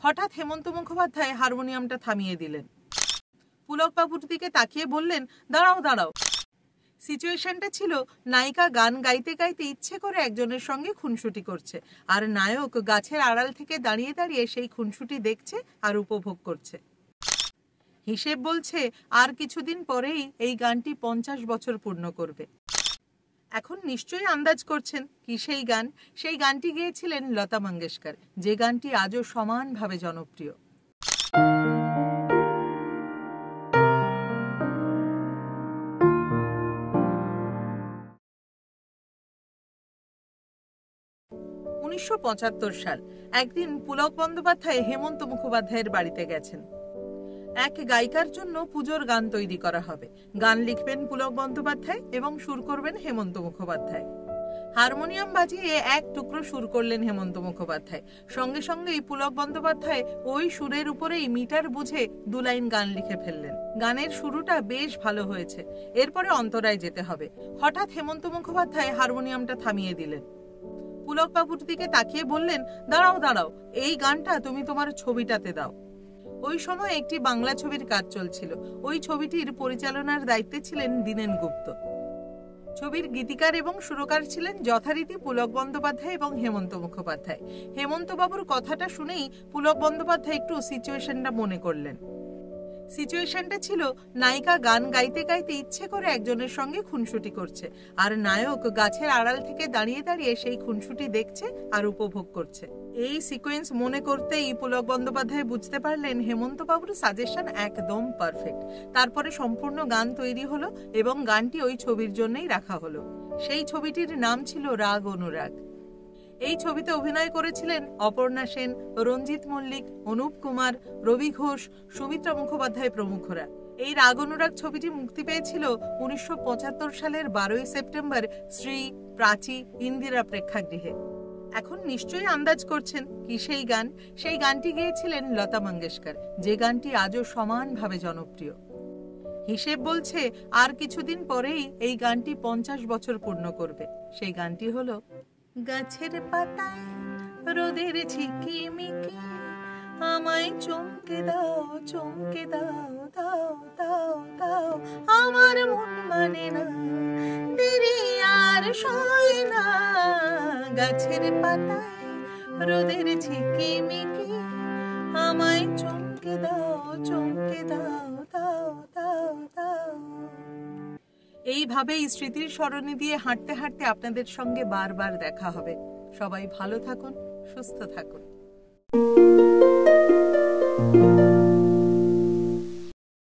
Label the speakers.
Speaker 1: হঠাৎ হেমন্ত মুখোপাধ্যায় হারমোনিয়ামটা থামিয়ে দিলেন। পুলকবাবুর দিকে তাকিয়ে বললেন, দাঁড়াও দাঁড়াও। সিচুয়েশনটা ছিল নায়িকা গান গাইতে গাইতে ইচ্ছে করে একজনের সঙ্গে খুনসুটি করছে, আর নায়ক গাছের আড়াল থেকে দাঁড়িয়ে দাঁড়িয়ে সেই খুনসুটি দেখছে আর উপভোগ করছে। হিসেব বলছে আর কিছুদিন পরেই এই গানটি 50 বছর পূর্ণ করবে। এখন নিশ্চয়ই আন্দাজ করছেন কি সেই গান। সেই গানটি গেয়েছিলেন লতা মঙ্গেশকর, যে গানটি আজও সমানভাবে জনপ্রিয়। উনিশশো সাল একদিন পুলক বন্দ্যোপাধ্যায় হেমন্ত মুখোপাধ্যায়ের বাড়িতে গেছেন। এক গায়িকার জন্য পুজোর গান তৈরি করা হবে। গান লিখবেন পুলক বন্দ্যোপাধ্যায় এবং সুর করবেন হেমন্ত মুখোপাধ্যায়। হারমোনিয়াম বাজিয়ে এক টুকরো সুর করলেন হেমন্ত মুখোপাধ্যায়। সঙ্গে সঙ্গেই পুলক বন্দ্যোপাধ্যায় ওই সুরের উপরেই মিটার বুঝে 2 লাইন গান লিখে ফেললেন। গানের শুরুটা বেশ ভালো হয়েছে, এরপরে অন্তরায় যেতে হবে। হঠাৎ হেমন্ত মুখোপাধ্যায় হারমোনিয়ামটা থামিয়ে দিলেন। পুলকবাবুর দিকে তাকিয়ে বললেন, দাঁড়াও দাঁড়াও, এই গানটা তুমি তোমার ছবিটাতে দাও। ওই সময় একটি বাংলা ছবির কাজ চলছিল। ওই ছবিটির পরিচালনার দায়িত্বে ছিলেন দীনেন গুপ্ত। ছবির গীতিকার এবং সুরকার ছিলেন যথারীতি পুলক বন্দ্যোপাধ্যায় এবং হেমন্ত মুখোপাধ্যায়। হেমন্ত বাবুর কথাটা শুনেই পুলক বন্দ্যোপাধ্যায় একটু সিচুয়েশনটা মনে করলেন। সিচুয়েশনটা ছিল নায়িকা গান গাইতে গাইতে ইচ্ছে করে একজনের সঙ্গে খুনসুটি করছে, আর নায়ক গাছের আড়াল থেকে দাঁড়িয়ে দাঁড়িয়ে সেই খুনসুটি দেখছে আর উপভোগ করছে। এই সিকোয়েন্স মনে করতেই পুলক বন্দ্যোপাধ্যায় বুঝতে পারলেন হেমন্ত বাবুর সাজেশন একদম পারফেক্ট। তারপরে সম্পূর্ণ গান তৈরি হলো এবং গানটি ওই ছবির জন্যই রাখা হলো। সেই ছবিটির নাম ছিল রাগ অনুরাগ। এই ছবিতে অভিনয় করেছিলেন অপর্ণা সেন, রঞ্জিত মল্লিক, অনুপ কুমার, রবি ঘোষ, সুমিত্রা মুখোপাধ্যায় প্রমুখরা। এই রাগ অনুরাগ ছবিটি মুক্তি পেয়েছিল 1975 সালের 12 সেপ্টেম্বর শ্রী প্রাচী ইন্দিরা প্রেক্ষাগৃহে। এখন নিশ্চয়ই আন্দাজ করছেন কি সেই গান। সেই গানটি গেয়েছিলেন লতা মঙ্গেশকর, যে গানটি আজও সমানভাবে জনপ্রিয়। হিসেব বলছে আর কিছুদিন পরেই এই গানটি 50 বছর পূর্ণ করবে। সেই গানটি হলো, গাছের পাতায় রোদের ঝিকিমিকি, আমায় চমকে দাও চমকে দাও, দাও দাও দাও, আমার মন মানে না, দেরি আর সয় না। গাছের পাতায় রোদের ঝিকিমিকি, আমায় চমকে দাও চমকে দাও, দাও দাও দাও। এইভাবেই স্মৃতির সরণি দিয়ে হাঁটতে হাঁটতে আপনাদের সঙ্গে বারবার দেখা হবে। সবাই ভালো থাকুন, সুস্থ থাকুন।